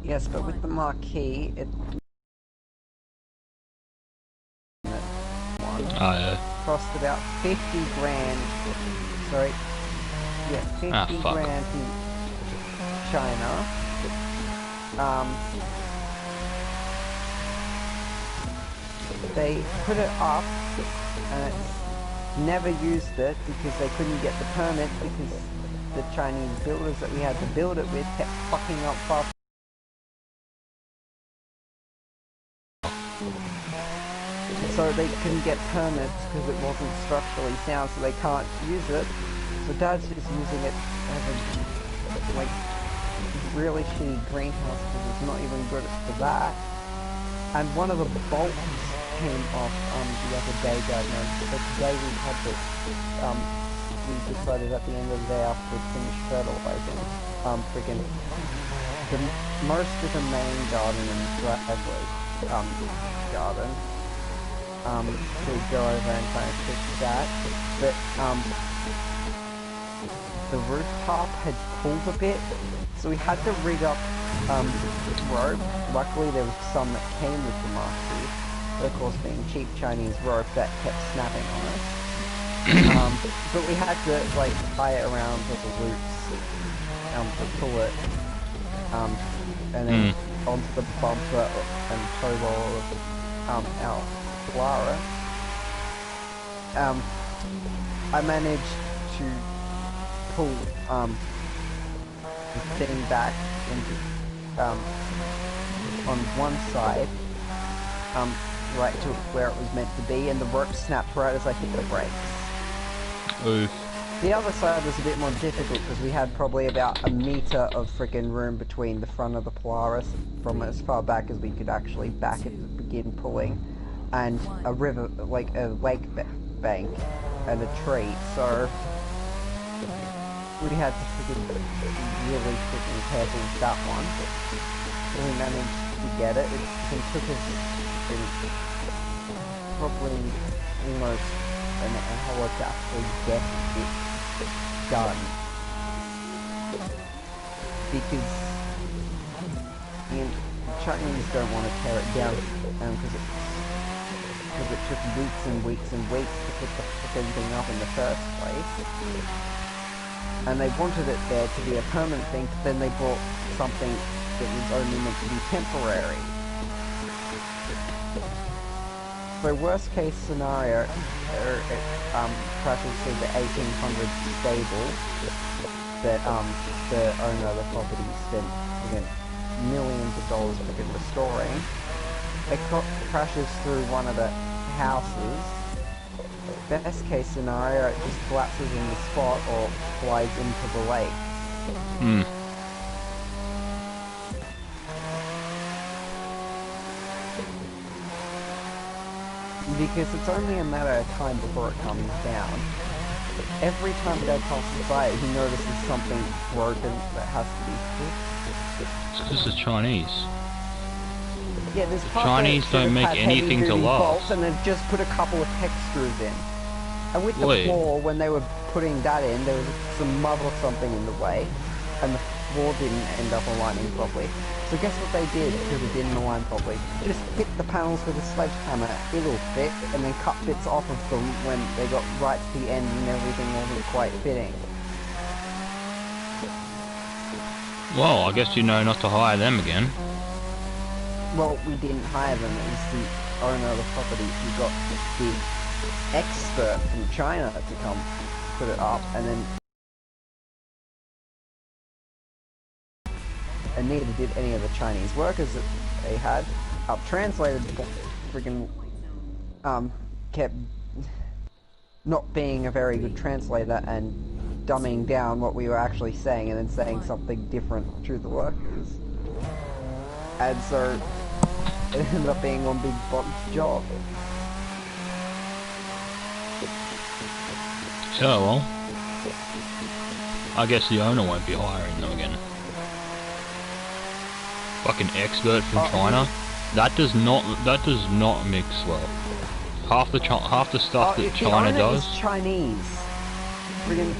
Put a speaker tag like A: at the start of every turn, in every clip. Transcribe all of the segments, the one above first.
A: Yes, but with the marquee, it one
B: Oh yeah.
A: cost about 50 grand. Sorry, yeah, 50
B: Fuck.
A: grand in China. They put it up, and never used it because they couldn't get the permit because the Chinese builders that we had to build it with kept fucking up fast. So they couldn't get permits because it wasn't structurally sound, so they can't use it. So Dad's just using it as a like really shitty greenhouse because it's not even good for that. And one of the bolts came off the other day, Dad noticed. But today we had to we decided at the end of the day after we finished fertilizing, most of the main garden and driveway garden. To go over and try and fix that, but the rooftop had pulled a bit, so we had to rig up rope. Luckily there was some that came with the Mark II, but of course being cheap Chinese rope that kept snapping on us. But we had to like tie it around with the loops to pull it, and then onto the bumper and tow roll of our Lara. I managed to pull the thing back into on one side, right to where it was meant to be, and the rope snapped right as I hit the brakes.
B: Oof.
A: The other side was a bit more difficult because we had probably about a meter of frickin' room between the front of the Polaris from as far back as we could actually back it to begin pulling, and a river, like a lake bank, and a tree, so we had to be really freaking careful with that one. So we managed to get it. It took us probably almost an hour to actually get it done. Because Chinese don't want to tear it down because it took weeks and weeks and weeks to put the fucking thing up in the first place. And they wanted it there to be a permanent thing, but then they brought something that was only meant to be temporary. So worst case scenario, it crashes through the 1800 stable that the owner of the property spent again millions of dollars restoring. It crashes through one of the houses. Best case scenario, it just collapses in the spot or flies into the lake. Because it's only a matter of time before it comes down. Every time Dad passes by it, he notices something broken that has to be fixed.
B: This is Chinese.
A: Yeah, there's
B: Chinese don't make anything to last.
A: And they've just put a couple of hex screws in. And with the floor, when they were putting that in, there was some mud or something in the way, and the floor didn't end up aligning properly. So guess what they did, because it didn't align properly? Just hit the panels with a sledgehammer, it'll fit, and then cut bits off of them when they got right to the end and everything wasn't quite fitting.
B: Well, I guess you know not to hire them again.
A: Well, we didn't hire them, it was the owner of the property who got the expert from China to come put it up, and neither did any of the Chinese workers that they had. Translated friggin' kept not being a very good translator and dumbing down what we were actually saying and then saying something different to the workers. And so it ended up being one big botched job.
B: So, well, I guess the owner won't be hiring them again. Fucking expert from China. That does not mix well. Half the stuff that China does.
A: Is Chinese.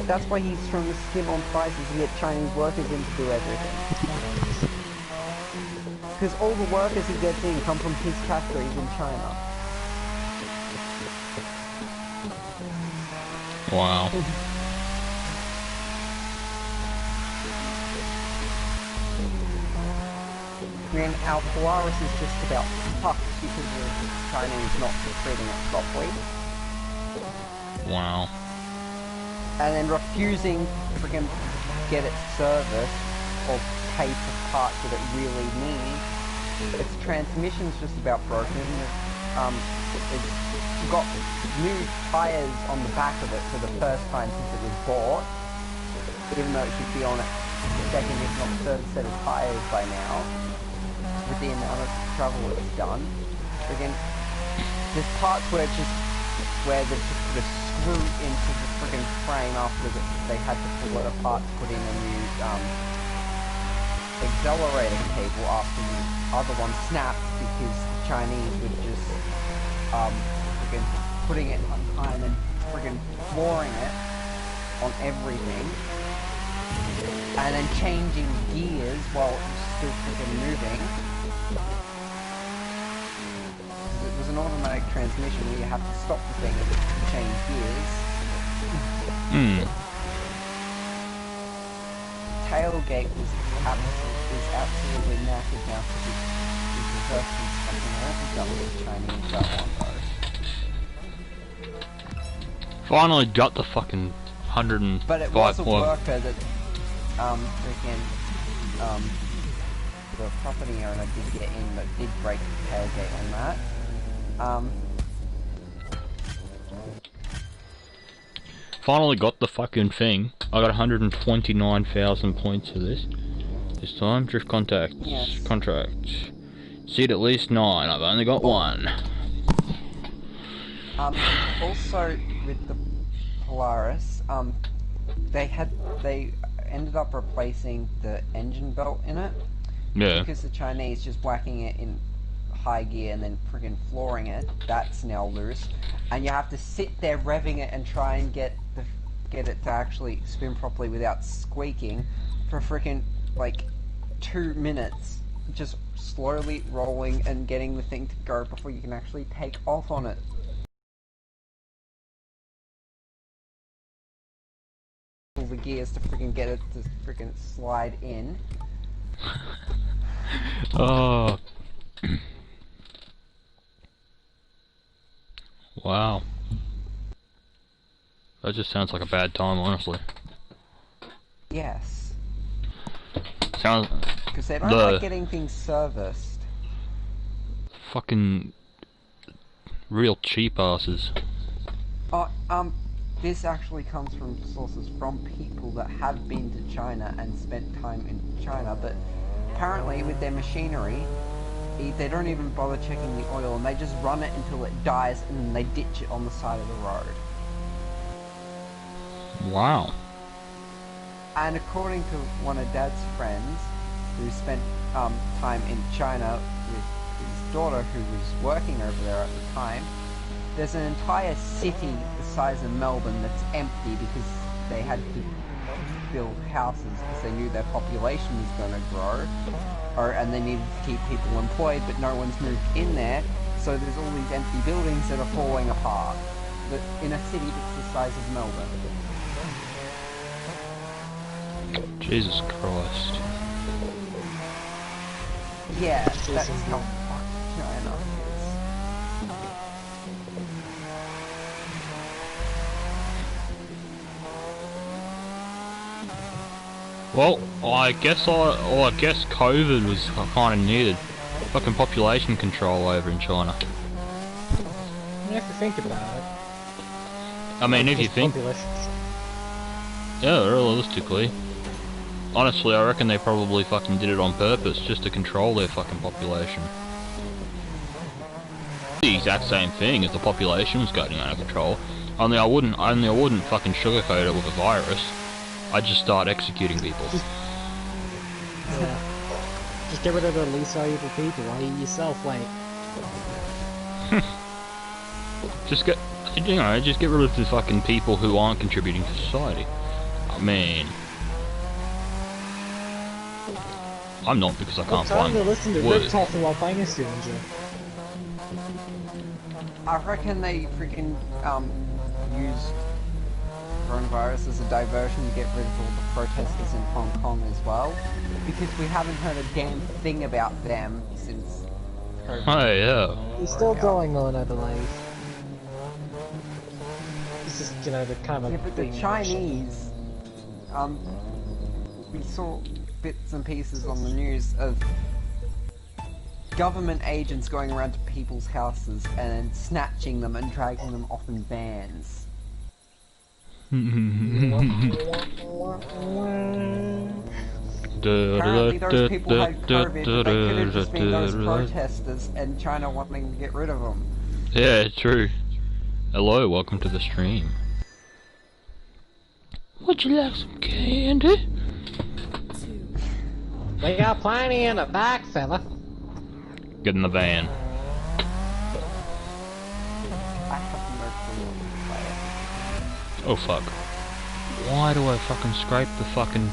A: That's why he's trying to skim on prices and get Chinese workers in to do everything. Because all the workers he gets in come from his factories in China.
B: Wow.
A: And our Polaris is just about fucked because of the Chinese not treating it properly.
B: Wow.
A: And then refusing to freaking get it serviced or pay for parts that it really needs. Its transmission's just about broken. It's got new tyres on the back of it for the first time since it was bought, even though it should be on a second if not third set of tyres by now, with the amount of travel it's done. Again, there's parts where it's just where they've just put a screw into the friggin' frame after they had to pull it apart to put in a new accelerator cable after the other one snapped because the Chinese were just friggin' putting it on time and friggin' flooring it on everything and then changing gears while it was still friggin' moving. It was an automatic transmission where you have to stop the thing and change gears. Tailgate is absolutely knackered now because it's reversed and something. I don't think that was the Chinese that one though.
B: Finally got the fucking 105
A: But it was a worker that freaking the property owner did get in but did break the tailgate on that.
B: Finally got the fucking thing. I got 129,000 points for this. This time, drift contacts.
A: Yes.
B: Contracts. Seed at least 9. I've only got 1.
A: Also with the Polaris, they ended up replacing the engine belt in it.
B: Yeah.
A: Because the Chinese just whacking it in high gear and then friggin' flooring it. That's now loose, and you have to sit there revving it and try and get it to actually spin properly without squeaking for frickin' like 2 minutes, just slowly rolling and getting the thing to go before you can actually take off on it. All the gears to friggin' get it to friggin' slide in.
B: Oh. Wow. That just sounds like a bad time, honestly.
A: Yes.
B: Sounds...
A: Because they don't like getting things serviced.
B: Fucking... real cheap asses.
A: This actually comes from sources from people that have been to China and spent time in China, but apparently with their machinery, they don't even bother checking the oil and they just run it until it dies and then they ditch it on the side of the road.
B: Wow.
A: And according to one of Dad's friends, who spent time in China with his daughter who was working over there at the time, there's an entire city the size of Melbourne that's empty because they had to build houses because they knew their population was going to grow, and they needed to keep people employed, but no one's moved in there, so there's all these empty buildings that are falling apart in a city that's the size of Melbourne.
B: Jesus Christ.
A: Yeah, that's how fucked China is.
B: Well, I guess COVID was kind of needed. Fucking population control over in China.
C: You have to think about it.
B: I mean, if you think... Yeah, realistically. Honestly, I reckon they probably fucking did it on purpose, just to control their fucking population. The exact same thing if the population was getting out of control. Only I wouldn't fucking sugarcoat it with a virus. I'd just start executing people.
C: Yeah. Just get rid of the least valuable people while you yourself wait.
B: Just get rid of the fucking people who aren't contributing to society. I mean... I'm not because I
C: I'm
B: can't
C: trying
B: find
C: to listen to
B: wood.
C: Rick talking while playing a stranger.
A: I reckon they freaking used coronavirus as a diversion to get rid of all the protesters in Hong Kong as well, because we haven't heard a damn thing about them since COVID.
B: Oh yeah.
C: It's still
A: Yeah.
C: going on, I believe. This is, you know, the kind of
A: Yeah, but the
C: being
A: Chinese, we saw bits and pieces on the news of government agents going around to people's houses and snatching them and dragging them off in vans. Apparently those people had COVID, but they could have just been those protesters and China wanting to get rid of them.
B: Yeah, true. Hello, welcome to the stream. Would you like some candy?
C: We got plenty in the back, fella.
B: Get in the van.
A: I have no clue what to play.
B: Oh fuck. Why do I fucking scrape the fucking...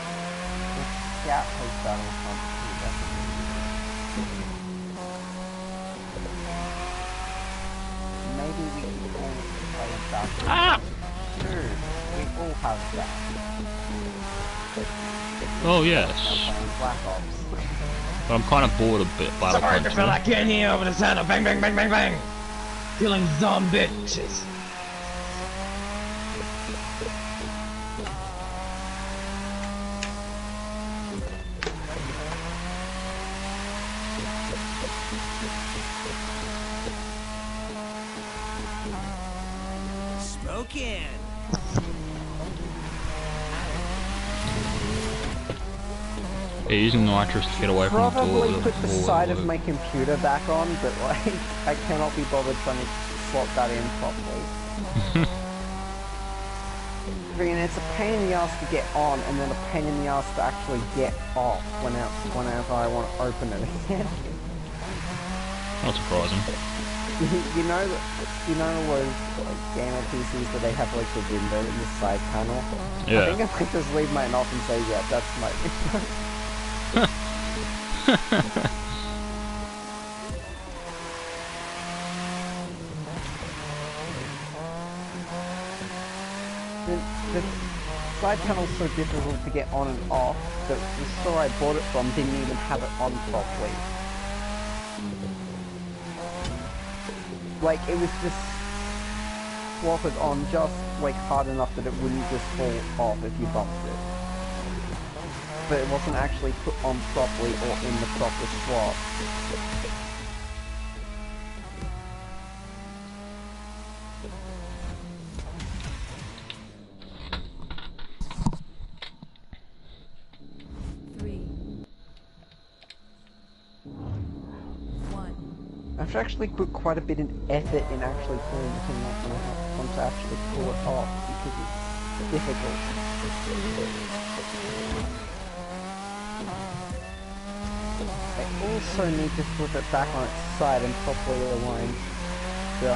A: Scout has battle front too, definitely. Maybe we can all play battle.
B: Ah!
A: Sure, we all have that.
B: Oh
A: Now
B: yes.
A: playing Black Ops.
B: But I'm kind of bored a bit by the
C: Sorry to feel like getting here over the sound of bang bang bang bang bang. Killing some bitches.
D: Smoking.
B: Yeah, using nitrous to get away from the door.
A: Probably
B: doesn't
A: put the
B: always
A: side of
B: work.
A: my computer back on, but like, I cannot be bothered trying to slot that in properly. Freaking, it's a pain in the ass to get on, and then a pain in the ass to actually get off whenever I want to open it again.
B: Not surprising.
A: you know those like gamer PCs where they have like the window in the side panel?
B: Yeah.
A: I think I might just leave mine off and say, yeah, that's my window. The side panel's so difficult to get on and off that the store I bought it from didn't even have it on properly. Like, it was just slotted on just like hard enough that it wouldn't just fall off if you bumped it. But it wasn't actually put on properly or in the proper slot. I've actually put quite a bit of effort in actually pulling the thing off, and I want to actually pull it off because it's difficult. I also need to flip it back on its side and properly align the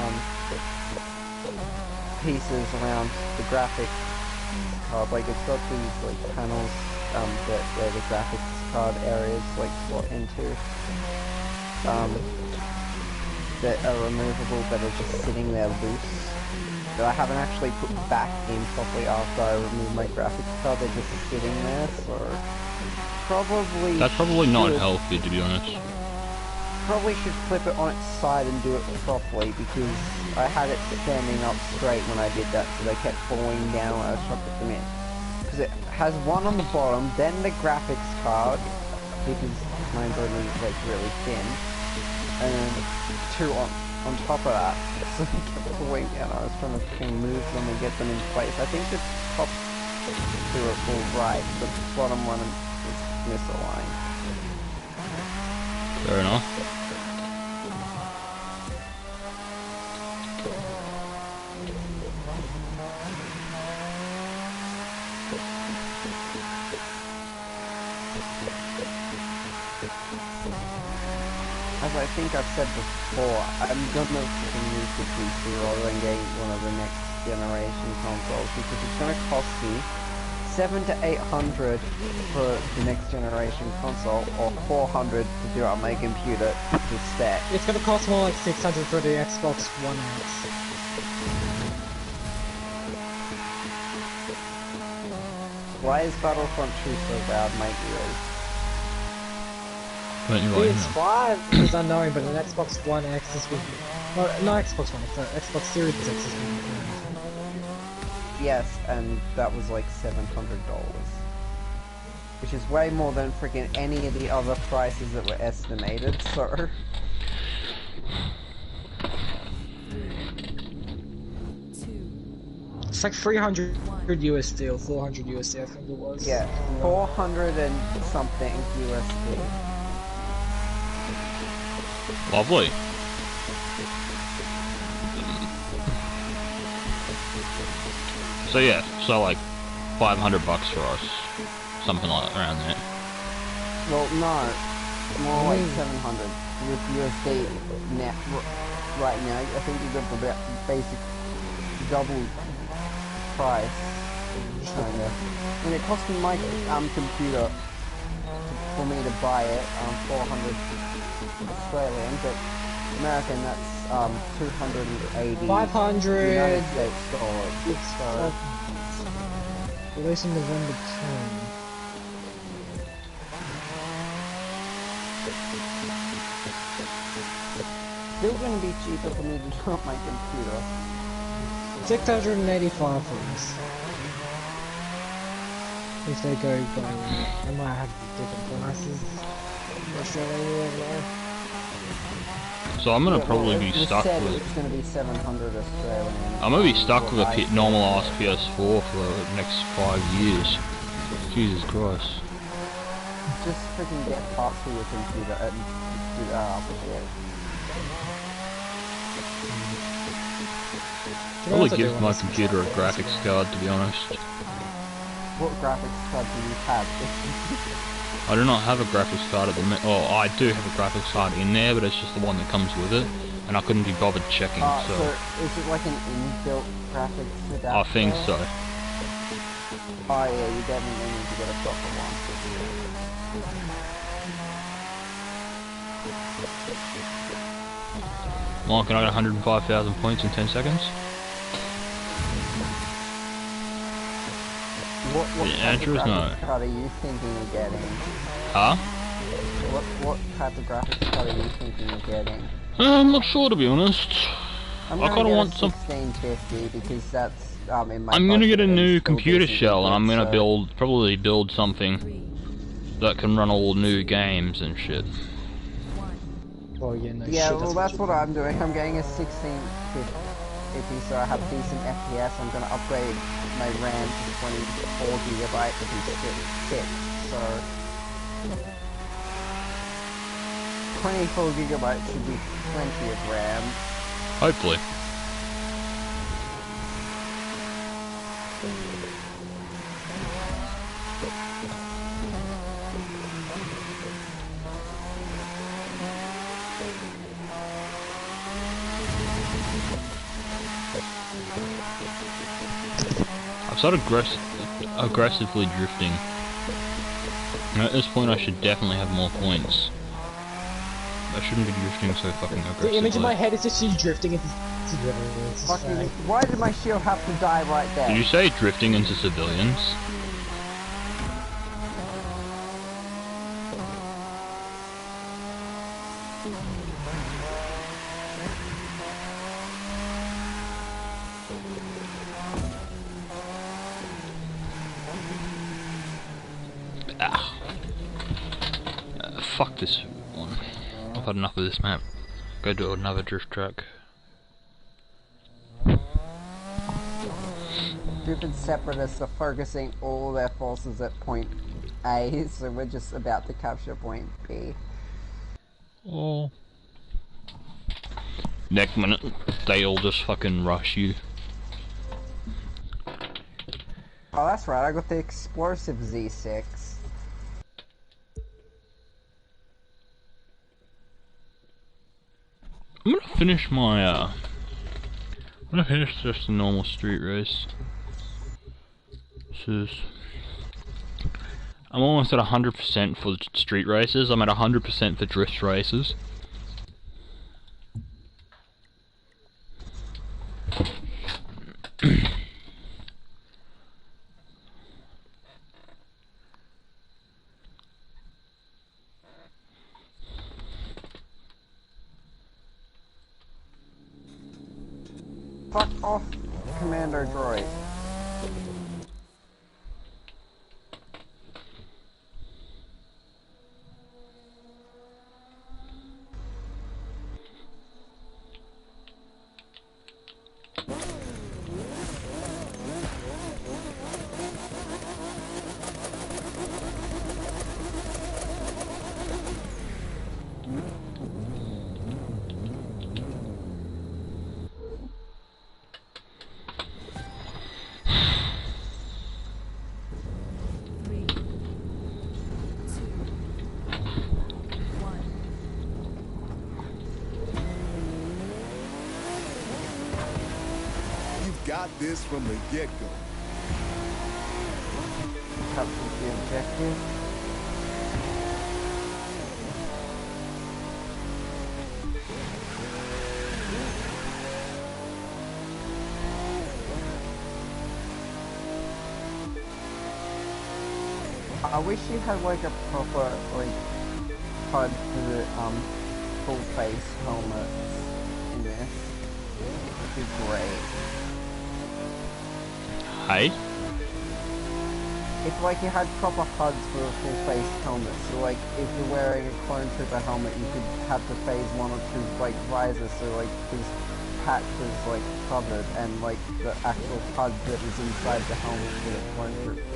A: pieces around the graphics card. Like, it's got these like panels where the graphics card areas like slot into. That are removable but are just sitting there loose. That I haven't actually put back in properly after I removed my graphics card, they're just sitting there, so probably
B: That's probably not
A: should-
B: healthy, to be honest.
A: Probably should flip it on its side and do it properly, because I had it standing up straight when I did that, so they kept falling down when I was trying to put them in. Because it has one on the bottom, then the graphics card, because mine's only like really thin, and then two on top of that. So they kept falling down. I was trying to move them and get them in place. I think the top two are all right, but the bottom one is misaligned.
B: Fair enough.
A: As I think I've said before, I'm gonna move to PC rather than getting one of the next generation consoles because it's gonna cost me 7 to 800 for the next generation console, or 400 to do it on my computer to spec.
C: It's gonna cost more like 600 for the Xbox One X.
A: Why is Battlefront 2 so bad, my ears?
B: Don't you like
C: PS5 is unknown, but an Xbox One X is with... No, not Xbox One X, Xbox Series X is with...
A: Yes, and that was like $700. Which is way more than freaking any of the other prices that were estimated, so...
C: It's like 300 USD or 400 USD, I think it was.
A: Yeah, 400 and something USD.
B: Lovely. So yeah, so like 500 bucks for us, something like around there.
A: Well, no, more like 700 with USD net right now. I think you got the basic double price, kinda. And it cost me my computer for me to buy it 400 Australian, but American that's 280
C: 500
A: United States dollars. So
C: released in November 10.
A: still gonna be cheaper for me to drop my computer.
C: 685 for this. If they go by, I might have different prices. Australia,
B: So I'm gonna
A: Yeah,
B: probably
A: well,
B: be
A: it was
B: stuck
A: said
B: with.
A: it's gonna be 700 Australian.
B: I'm gonna be stuck with a
A: I-
B: normal ass PS4 for the next 5 years. Jesus Christ.
A: Just freaking get parts for your computer and do that up a bit.
B: Probably give my computer a graphics card, to be honest.
A: What graphics card do you have?
B: I do not have a graphics card at the minute. Oh, I do have a graphics card in there, but it's just the one that comes with it, and I couldn't be bothered checking.
A: so
B: So
A: is it like an inbuilt graphics adapter?
B: I think so.
A: Oh yeah, you definitely need to get a proper one.
B: Mark, can I get 105,000 points in 10 seconds?
A: What
B: The
A: type
B: answer
A: of
B: is no.
A: graphics card are you thinking of getting?
B: Huh?
A: What type of graphics card are you thinking of getting?
B: I'm not sure, to be honest.
A: I'm
B: I
A: gonna
B: kinda
A: get
B: want
A: a
B: some.
A: 1650 because that's in my
B: I'm gonna get a
A: budget and
B: new
A: still
B: computer
A: decently
B: shell, and I'm
A: good,
B: gonna
A: so-
B: probably build something that can run all new games and shit.
C: Oh yeah, no
A: Yeah,
C: shit,
A: well that's what
C: you
A: I'm doing. I'm getting a 1650 so I have decent FPS. I'm gonna upgrade my RAM to 24 gigabytes instead of 6. So 24 gigabytes should be plenty of RAM.
B: Hopefully. I've started aggressively drifting. And at this point I should definitely have more points. I shouldn't be drifting so fucking aggressively.
C: The image in my head is just you drifting into civilians.
A: Fucking, why did my shield have to die right there?
B: Did you say drifting into civilians? Ah. Fuck this one. I've had enough of this map. Go to another drift track.
A: Stupid separatists are focusing all their forces at point A, so we're just about to capture point B.
B: Oh. Next minute, they all just fucking rush you.
A: Oh, that's right, I got the explosive Z6.
B: I'm gonna finish my, I'm gonna finish just a normal street race. This is I'm almost at 100% for street races. I'm at 100% for drift races.
A: Fuck off, Commando Droid.
D: Got this from the get-go.
A: Capture the objective. I wish you had like a proper like HUD for the full face helmets in this. It'd be great.
B: Hey?
A: If like you had proper HUDs for a full face helmet, so like if you're wearing a clone trooper helmet, you could have the phase 1 or 2 like visors, so like these patches like covered, and like the actual HUD that was inside the helmet for the clone trooper.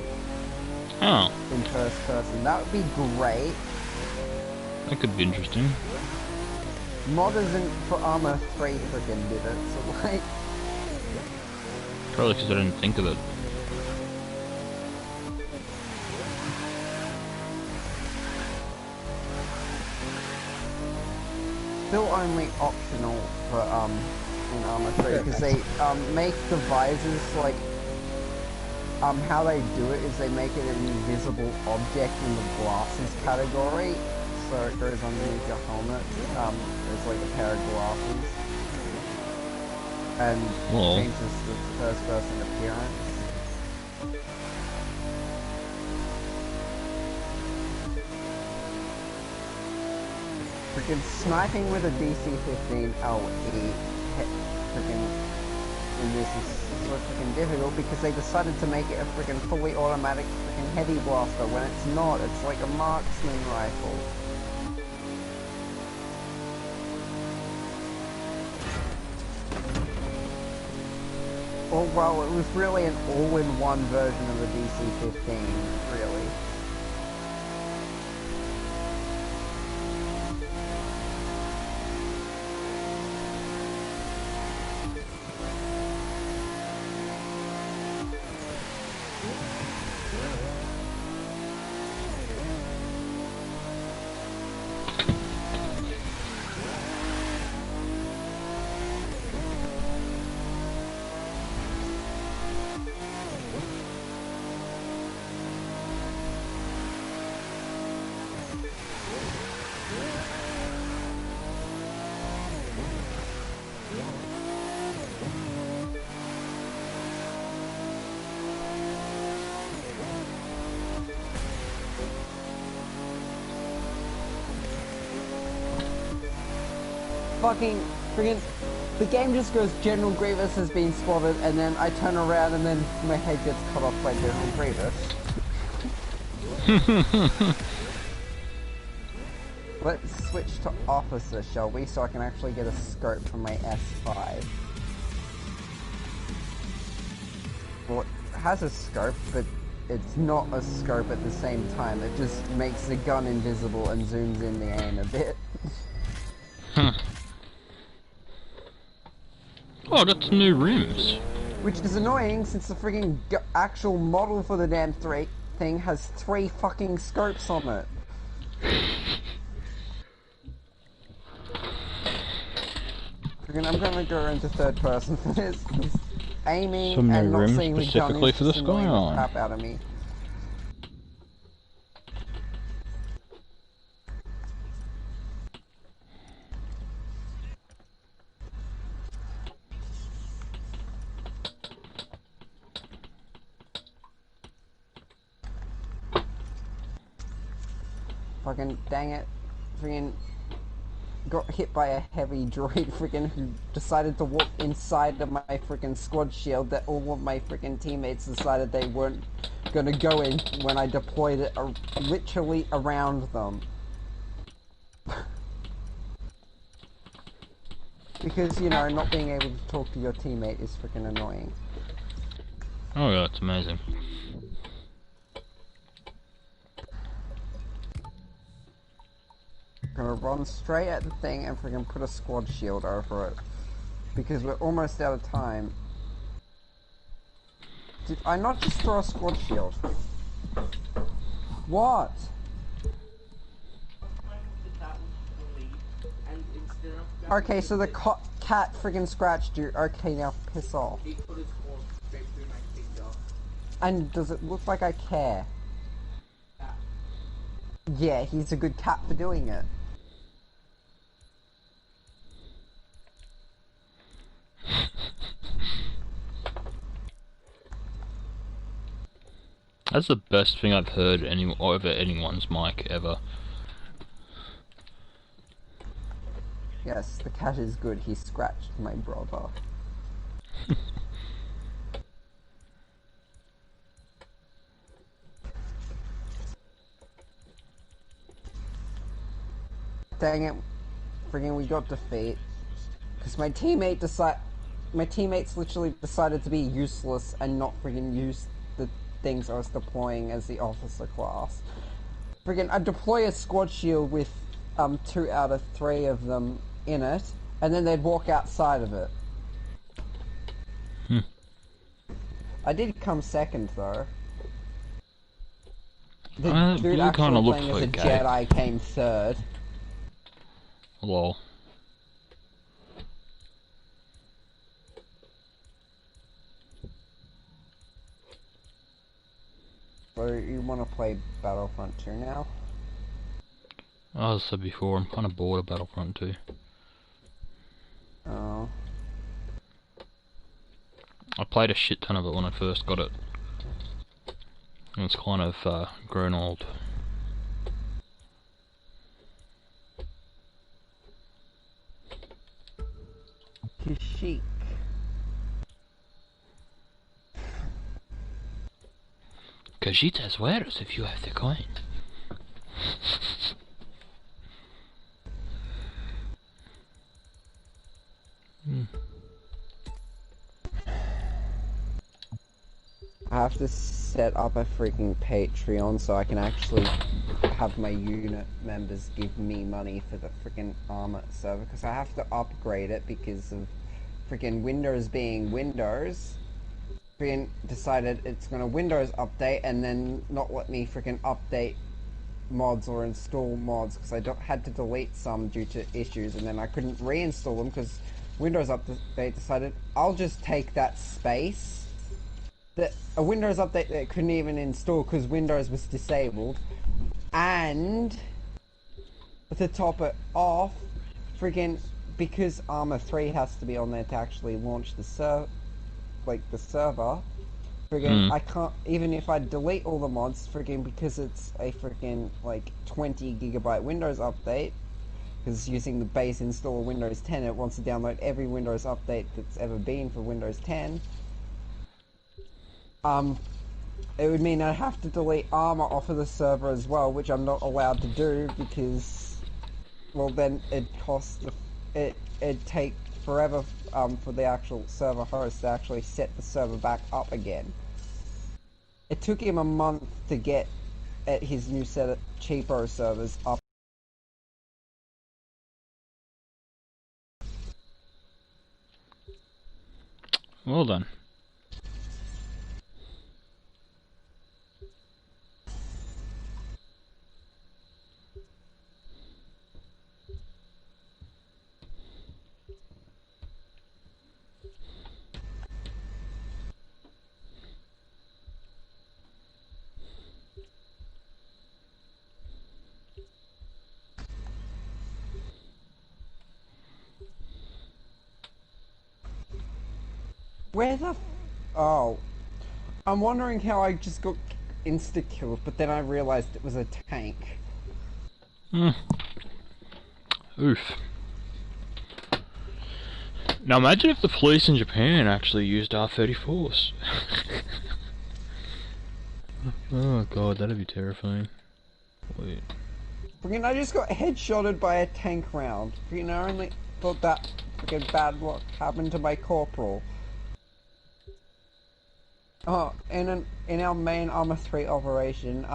B: Oh.
A: In first person. That would be great.
B: That could be interesting.
A: Modders in for Arma 3 freaking did it, so like...
B: Probably because I didn't think of it.
A: Still only optional for in Arma 3 because they make the visors like how they do it is they make it an invisible object in the glasses category, so it goes underneath your helmet. There's like a pair of glasses. And changes the first person appearance. Freaking sniping with a DC-15 LE freaking in this is so freaking difficult because they decided to make it a freaking fully automatic freaking heavy blaster when it's not, it's like a marksman rifle. Or, well, it was really an all-in-one version of the DC-15, really. Fucking freaking the game just goes General Grievous has been spotted, and then I turn around and then my head gets cut off by General Grievous. Let's switch to officer, shall we, so I can actually get a scope from my S5. Well, it has a scope, but it's not a scope at the same time. It just makes the gun invisible and zooms in the aim a bit.
B: Oh, I got some new rims.
A: Which is annoying since the freaking actual model for the damn thing has 3 fucking scopes on it. Freaking, I'm gonna go into third person for this. Aiming
B: some
A: and
B: new
A: not
B: rims
A: seeing the gun
B: specifically
A: is
B: for the
A: just annoying the
B: Skyline.
A: crap out of me. fucking dang it, freaking got hit by a heavy droid freaking who decided to walk inside of my freaking squad shield that all of my freaking teammates decided they weren't gonna go in when I deployed it literally around them. Because, you know, not being able to talk to your teammate is freaking annoying.
B: Oh yeah, it's amazing.
A: Gonna run straight at the thing and freaking put a squad shield over it. Because we're almost out of time. Did I not just throw a squad shield? What? Okay, so the cat friggin' scratched you. Okay, now piss off. And does it look like I care? Yeah, he's a good cat for doing it.
B: That's the best thing I've heard over anyone's mic ever.
A: Yes, the cat is good. He scratched my brother. Dang it. Friggin' we got defeat. Because my teammates literally decided to be useless and not friggin' use the things I was deploying as the officer class. Friggin' I deploy a squad shield with 2 out of 3 of them in it, and then they'd walk outside of it. I did come second though. The dude
B: you
A: actually
B: kinda looked
A: playing as a
B: okay.
A: Jedi came third.
B: Lol.
A: So you want to play Battlefront 2 now?
B: As I said before, I'm kinda bored of Battlefront 2.
A: Oh.
B: I played a shit ton of it when I first got it. And it's kind of grown old.
A: Kashyyyk.
B: Khajiita's wares if you have the coin.
A: I have to set up a freaking Patreon so I can actually have my unit members give me money for the freaking Arma server, because I have to upgrade it because of freaking Windows being Windows. Freaking decided it's gonna Windows update and then not let me freaking update mods or install mods because I had to delete some due to issues, and then I couldn't reinstall them because Windows update decided I'll just take that space. A Windows update that couldn't even install because Windows was disabled, and to top it off, friggin' because Arma 3 has to be on there to actually launch the server, friggin' I can't, even if I delete all the mods, friggin' because it's a friggin' like 20 gigabyte Windows update, because it's using the base install of Windows 10, it wants to download every Windows update that's ever been for Windows 10. It would mean I'd have to delete Arma off of the server as well, which I'm not allowed to do because, well, then it'd take forever for the actual server host to actually set the server back up again. It took him a month to get at his new set of cheaper servers up.
B: Well done.
A: Where the oh. I'm wondering how I just got insta-killed, but then I realized it was a tank.
B: Hmm. Oof. Now imagine if the police in Japan actually used R-34s. Oh god, that'd be terrifying. Wait.
A: Freaking, I just got headshotted by a tank round. Freaking, I only thought that freaking bad luck happened to my corporal. Oh, in our main Armor 3 operation,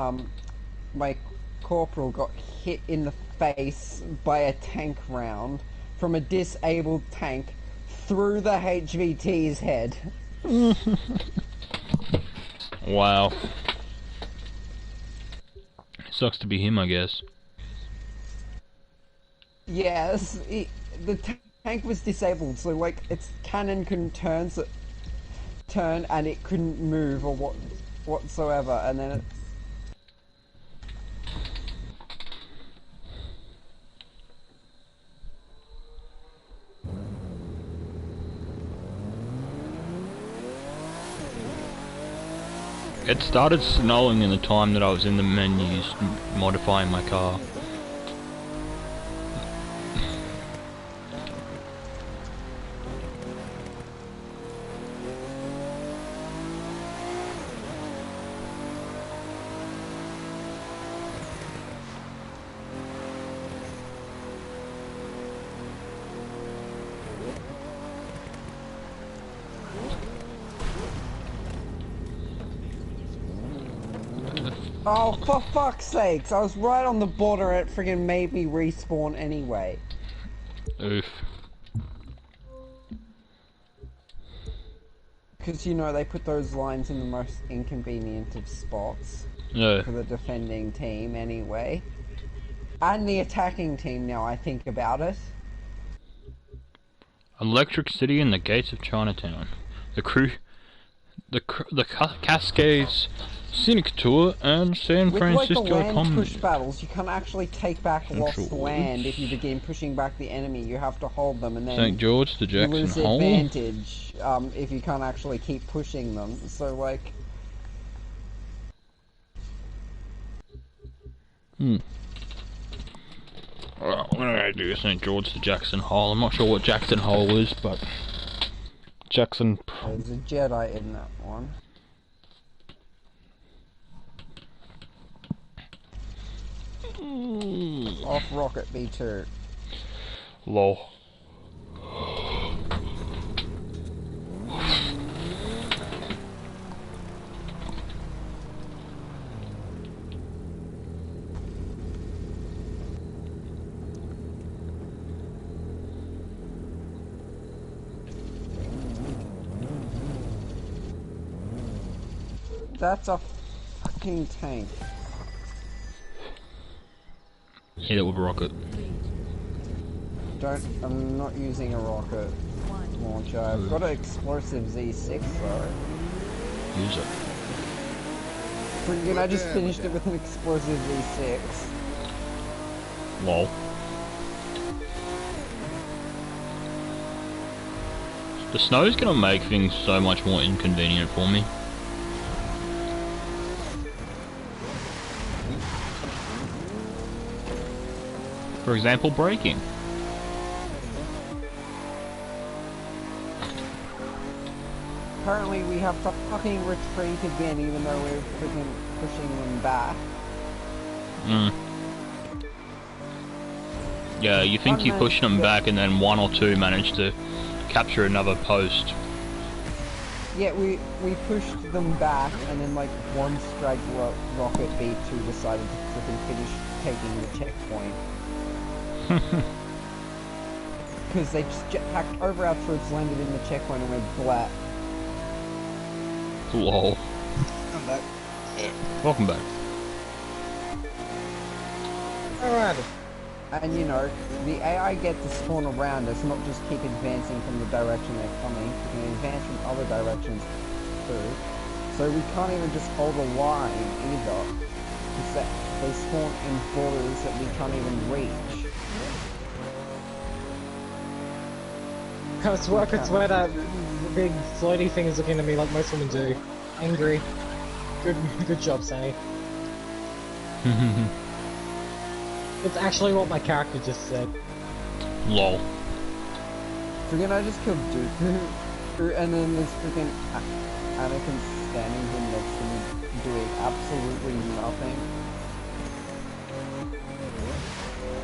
A: my corporal got hit in the face by a tank round from a disabled tank through the HVT's head.
B: Wow. Sucks to be him, I guess.
A: Yes, the tank was disabled, so like its cannon couldn't turn, and it couldn't move or whatsoever, and then it.
B: It started snowing in the time that I was in the menus modifying my car.
A: Oh, for fuck's sakes! I was right on the border and it friggin' made me respawn anyway.
B: Oof.
A: Because, you know, they put those lines in the most inconvenient of spots.
B: Yeah.
A: For the defending team, anyway. And the attacking team, now I think about it.
B: Electric City and the gates of Chinatown. The Cascades Scenic Tour and San Francisco
A: With like the land
B: Comedy.
A: push battles, you can't actually take back lost land if you begin pushing back the enemy. You have to hold them, and then
B: St. George to
A: you
B: Jackson
A: lose
B: Hole.
A: advantage if you can't actually keep pushing them. So like,
B: Well, I'm gonna do St. George to Jackson Hole. I'm not sure what Jackson Hole is, but Jackson.
A: there's a Jedi in that one. Off Rocket B2.
B: Lol.
A: That's a fucking tank.
B: Hit it with a rocket.
A: I'm not using a rocket launcher. I've got an explosive Z6 though.
B: Use it.
A: Friggin', I just finished it with an explosive Z6.
B: Lol. The snow's gonna make things so much more inconvenient for me. For example, braking.
A: Apparently we have to fucking retreat again even though we're freaking pushing them back.
B: Yeah, you think you push them back and then one or two manage to capture another post.
A: Yeah, we pushed them back and then like one straggler rocket B2 decided to freaking finish taking the checkpoint. Because they just jetpacked over our troops, landed in the checkpoint and went flat.
B: Lol.
A: I'm back.
B: Welcome back.
C: Alright.
A: And you know, the AI get to spawn around us, not just keep advancing from the direction they're coming. We can advance from other directions too. So we can't even just hold a line either. Because they spawn in borders that we can't even reach.
C: It's where that big floaty thing is looking at me like most women do. Angry. Good job, Sammy. It's actually what my character just said.
B: Lol.
A: Freaking I just killed Dooku, and then there's freaking Anakin standing here next to me doing absolutely nothing.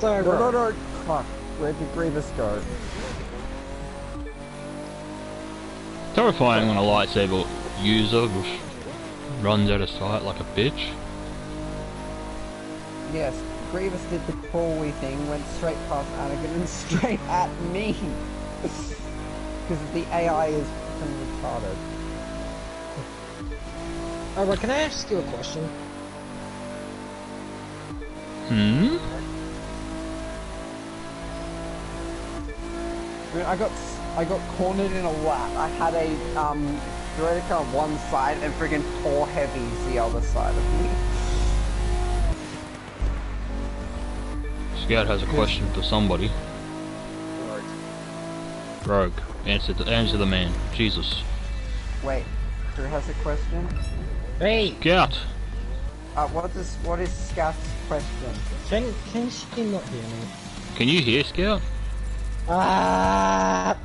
C: So,
A: No, fuck. Where'd the Grievous go?
B: Terrifying when a lightsaber user just runs out of sight like a bitch.
A: Yes, Grievous did the crawly thing, went straight past Anakin and straight at me! Because the AI is fucking retarded.
C: Alright, can I ask you a question?
B: Hmm?
A: I mean, I got cornered in a lap. I had a Theoretica on one side and friggin' 4 heavies the other side of me.
B: Scout has a question for somebody. Rogue, answer the man. Jesus.
A: Wait, who has a question?
C: Hey!
B: Scout!
A: What is Scout's question?
C: Can she not hear me?
B: Can you hear Scout?
C: Ah!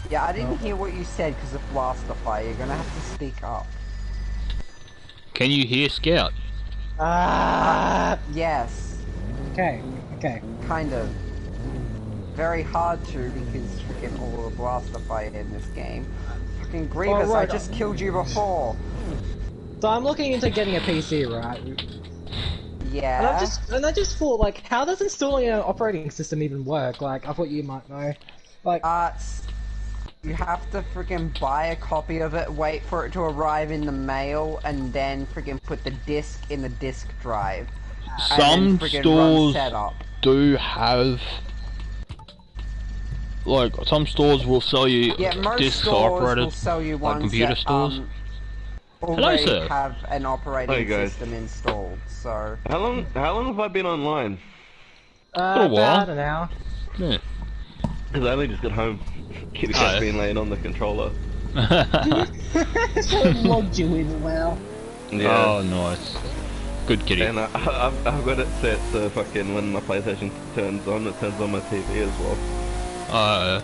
A: Yeah, I didn't hear what you said because of blaster fire. You're gonna have to speak up.
B: Can you hear Scout?
C: Ah!
A: Yes,
C: Okay, okay.
A: kind of. Very hard to because freaking all the blaster fire in this game. Fucking Grievous,
C: right.
A: I just killed you before.
C: So I'm looking into getting a PC, right?
A: Yeah.
C: And I just thought, like, how does installing an operating system even work? Like, I thought you might know. Like,
A: You have to freaking buy a copy of it, wait for it to arrive in the mail, and then freaking put the disc in the disc drive.
B: Some
A: and then friggin' run
B: stores
A: setup.
B: do have... Like, some stores will sell you
A: Yeah, most
B: discs
A: stores
B: operated,
A: will sell you
B: like
A: ones
B: computer
A: that,
B: stores.
A: already
B: sir.
A: have an
D: Hey,
A: operating
D: guys.
A: system installed, so...
D: How long have I been online?
B: For a while.
C: about an hour.
B: Yeah.
D: Because I only just got home. Kitty
B: Oh,
D: Cat's
B: yeah.
D: been laying on the controller.
C: So it logged you in well.
D: Yeah.
B: Oh, nice. Good kitty.
D: And I've got it set so fucking when my PlayStation turns on, it turns on my TV as well. Oh.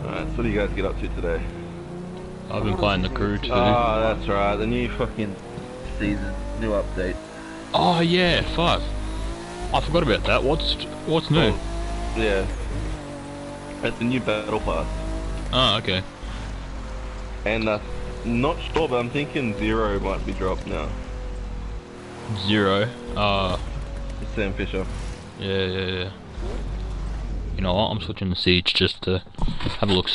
D: Alright, so what do you guys get up to today?
B: I've been playing the crew too.
D: Oh, that's right, the new fucking season, new update.
B: Oh yeah, fuck. I forgot about that. What's new?
D: Oh, yeah. It's a new battle pass.
B: Oh, okay.
D: And not sure, but I'm thinking Zero might be dropped now.
B: Zero.
D: Sam Fisher.
B: Yeah. You know what? I'm switching to Siege just to have a look.